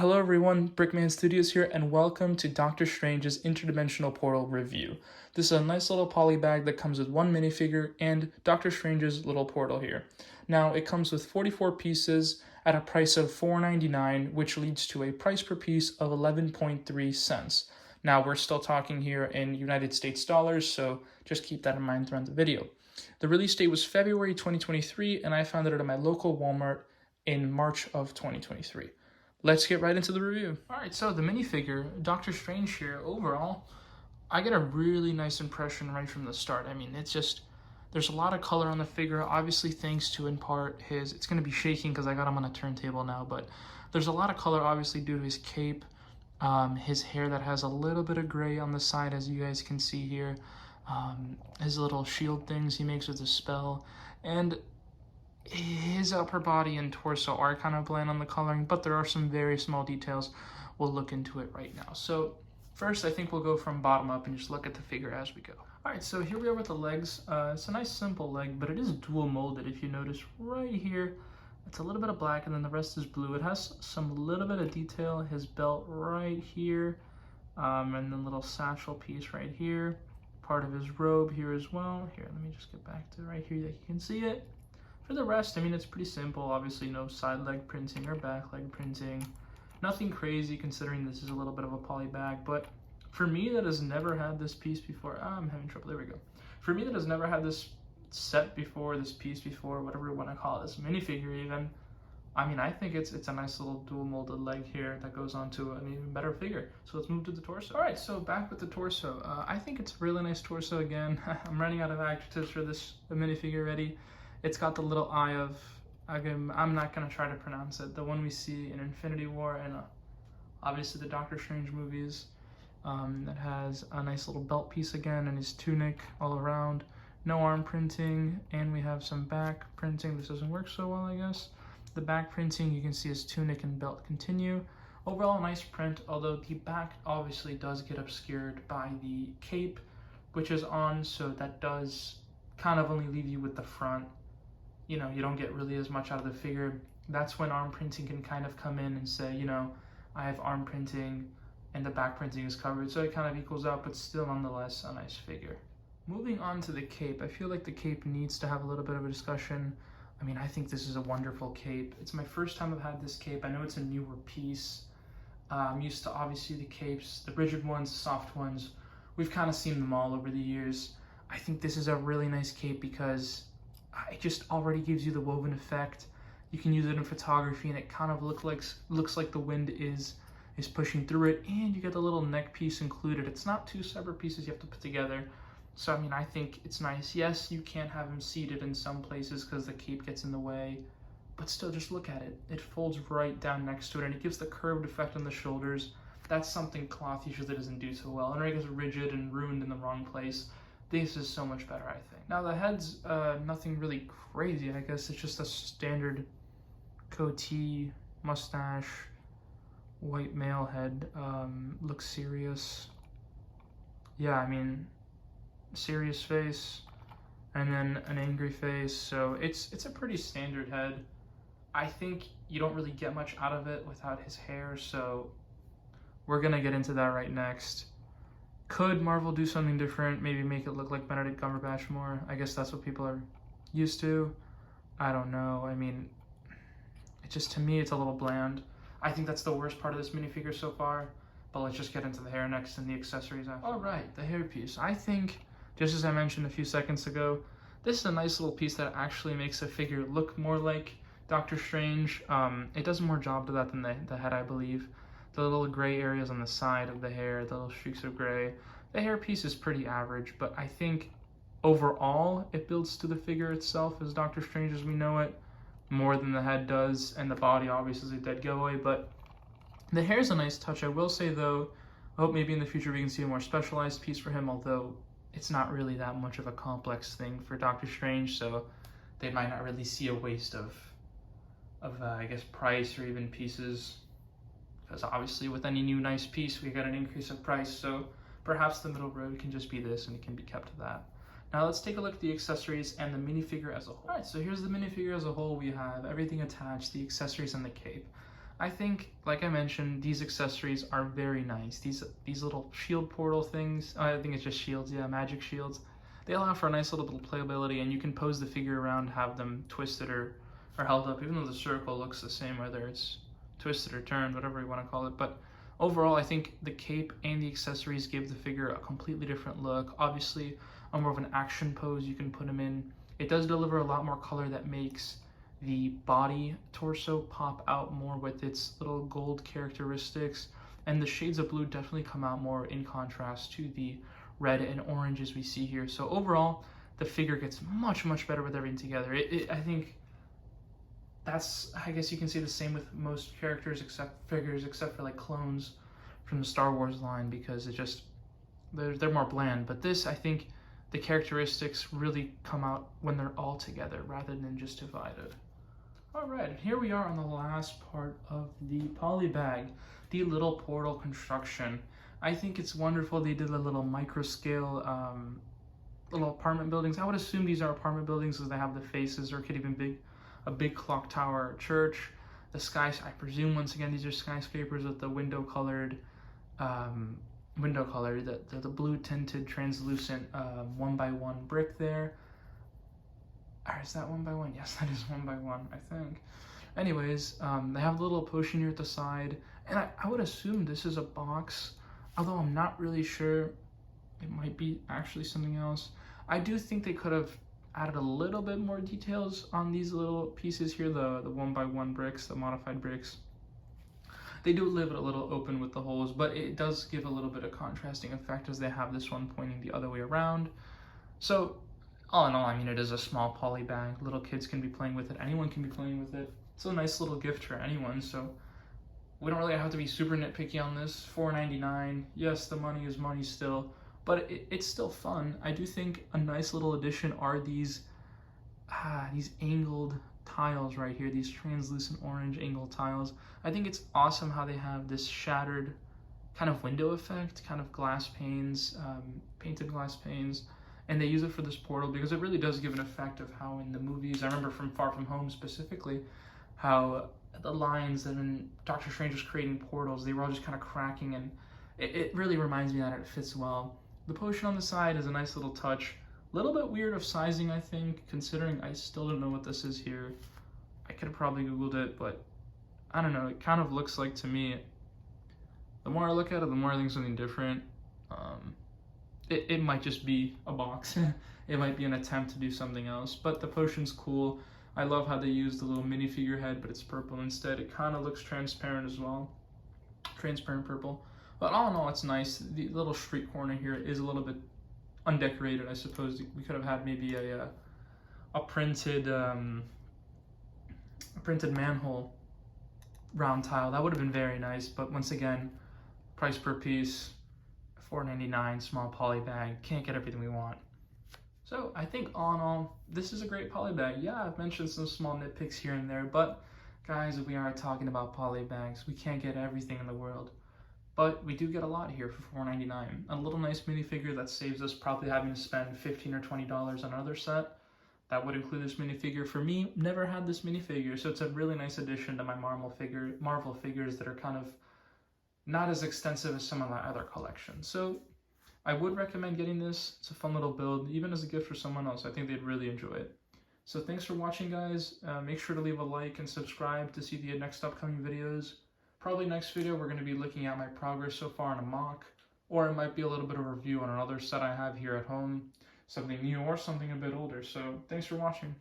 Hello everyone, Brickman Studios here, and welcome to Doctor Strange's Interdimensional Portal review. This is a nice little poly bag that comes with one minifigure and Doctor Strange's little portal here. Now, it comes with 44 pieces at a price of $4.99, which leads to a price per piece of 11.3 cents. Now, we're still talking here in United States dollars, so just keep that in mind throughout the video. The release date was February 2023, and I found it at my local Walmart in March of 2023. Let's get right into the review. Alright, so the minifigure, Doctor Strange here, overall, I get a really nice impression right from the start. I mean, it's just, there's a lot of color on the figure, obviously thanks to, in part, it's going to be shaking because I got him on a turntable now, but there's a lot of color, obviously, due to his cape, his hair that has a little bit of gray on the side, as you guys can see here, his little shield things he makes with his spell, and his upper body and torso are kind of bland on the coloring, but there are some very small details. We'll look into it right now. So first, I think we'll go from bottom up and just look at the figure as we go. All right, so here we are with the legs. It's a nice simple leg, but it is dual molded. If you notice right here, it's a little bit of black and then the rest is blue. It has some little bit of detail. His belt right here, and then little satchel piece right here. Part of his robe here as well. Here, let me just get back to right here that you can see it. For the rest, I mean, it's pretty simple. Obviously, no side leg printing or back leg printing. Nothing crazy considering this is a little bit of a poly bag. But for me that has never had this piece before, I'm having trouble, there we go. For me that has never had this set before, this piece before, whatever you want to call it, this minifigure even, I mean, I think it's a nice little dual molded leg here that goes onto an even better figure. So let's move to the torso. All right, so back with the torso. I think it's a really nice torso again. I'm running out of adjectives for this minifigure already. It's got the little eye of, I'm not going to try to pronounce it, the one we see in Infinity War and obviously the Doctor Strange movies. That has a nice little belt piece again and his tunic all around. No arm printing, and we have some back printing. This doesn't work so well, I guess. The back printing, you can see his tunic and belt continue. Overall, a nice print, although the back obviously does get obscured by the cape, which is on, so that does kind of only leave you with the front. You know, you don't get really as much out of the figure. That's when arm printing can kind of come in and say, you know, I have arm printing and the back printing is covered, so it kind of equals out, but still nonetheless a nice figure. Moving on to the cape, I feel like the cape needs to have a little bit of a discussion. I mean, I think this is a wonderful cape. It's my first time I've had this cape. I know it's a newer piece. I'm used to obviously the capes, the rigid ones, the soft ones. We've kind of seen them all over the years. I think this is a really nice cape because it just already gives you the woven effect. You can use it in photography and it kind of looks like the wind is pushing through it, and you get the little neck piece included. It's not two separate pieces you have to put together. So I mean, I think it's nice. Yes, you can't have him seated in some places because the cape gets in the way, but still just look at it. It folds right down next to it and it gives the curved effect on the shoulders. That's something cloth usually doesn't do so well. And it gets rigid and ruined in the wrong place. This is so much better, I think. Now the head's nothing really crazy, I guess. It's just a standard goatee, mustache, white male head. Looks serious. Yeah, I mean, serious face, and then an angry face. So it's a pretty standard head. I think you don't really get much out of it without his hair, so we're gonna get into that right next. Could Marvel do something different? Maybe make it look like Benedict Cumberbatch more? I guess that's what people are used to. I don't know. I mean, it just, to me, it's a little bland. I think that's the worst part of this minifigure so far. But let's just get into the hair next and the accessories after. All right, the hair piece. I think, just as I mentioned a few seconds ago, this is a nice little piece that actually makes a figure look more like Doctor Strange. It does more job to that than the head, I believe. The little gray areas on the side of the hair, the little streaks of gray. The hair piece is pretty average, but I think overall it builds to the figure itself as Doctor Strange as we know it more than the head does, and the body obviously is a dead giveaway, but the hair is a nice touch. I will say though, I hope maybe in the future we can see a more specialized piece for him, although it's not really that much of a complex thing for Doctor Strange, so they might not really see a waste of I guess price or even pieces. Because obviously with any new nice piece, we got an increase of price, so perhaps the middle road can just be this and it can be kept to that. Now let's take a look at the accessories and the minifigure as a whole. Alright, so here's the minifigure as a whole. We have everything attached, the accessories and the cape. I think, like I mentioned, these accessories are very nice. These little shield portal things, I think it's just shields, yeah, magic shields. They allow for a nice little bit of playability, and you can pose the figure around, have them twisted or held up, even though the circle looks the same, whether it's twisted or turned, whatever you want to call it. But overall, I think the cape and the accessories give the figure a completely different look. Obviously, a more of an action pose you can put him in. It does deliver a lot more color that makes the body torso pop out more with its little gold characteristics, and the shades of blue definitely come out more in contrast to the red and oranges we see here. So overall, the figure gets much better with everything together. I think that's, I guess you can say the same with most characters except for like clones from the Star Wars line, because it just they're more bland. But this, I think the characteristics really come out when they're all together rather than just divided. Alright, here we are on the last part of the polybag, the little portal construction. I think it's wonderful they did a little micro scale little apartment buildings. I would assume these are apartment buildings because they have the faces, or it could even be a big clock tower church. The skies, I presume once again these are skyscrapers with the the blue tinted translucent 1x1 brick there. Or is that 1x1? Yes, that is 1x1, I think. Anyways, they have a little potion here at the side, and I would assume this is a box, although I'm not really sure. It might be actually something else. I do think they could have added a little bit more details on these little pieces here, the 1x1 bricks, the modified bricks. They do leave it a little open with the holes, but it does give a little bit of contrasting effect as they have this one pointing the other way around. So all in all, I mean, it is a small poly bag. Little kids can be playing with it. Anyone can be playing with it. It's a nice little gift for anyone, so we don't really have to be super nitpicky on this. $4.99. Yes, the money is money still, but it's still fun. I do think a nice little addition are these angled tiles right here, these translucent orange angled tiles. I think it's awesome how they have this shattered kind of window effect, kind of glass panes, painted glass panes. And they use it for this portal because it really does give an effect of how in the movies, I remember from Far From Home specifically, how the lines that in Doctor Strange was creating portals, they were all just kind of cracking, and it really reminds me that it fits well. The potion on the side is a nice little touch. A little bit weird of sizing, I think, considering I still don't know what this is here. I could have probably Googled it, but I don't know. It kind of looks like, to me, the more I look at it, the more I think something different. It might just be a box. It might be an attempt to do something else, but the potion's cool. I love how they use the little minifigure head, but it's purple instead. It kind of looks transparent as well. Transparent purple. But all in all, it's nice. The little street corner here is a little bit undecorated, I suppose. We could have had maybe a printed manhole round tile. That would have been very nice, but once again, price per piece, $4.99, small poly bag. Can't get everything we want. So I think all in all, this is a great poly bag. Yeah, I've mentioned some small nitpicks here and there, but guys, if we are talking about poly bags, we can't get everything in the world. But we do get a lot here for $4.99. A little nice minifigure that saves us probably having to spend $15 or $20 on another set. That would include this minifigure. For me, never had this minifigure, so it's a really nice addition to my Marvel figures that are kind of not as extensive as some of my other collections. So I would recommend getting this. It's a fun little build, even as a gift for someone else. I think they'd really enjoy it. So thanks for watching, guys. Make sure to leave a like and subscribe to see the next upcoming videos. Probably next video, we're going to be looking at my progress so far in a mock, or it might be a little bit of a review on another set I have here at home, something new or something a bit older. So thanks for watching.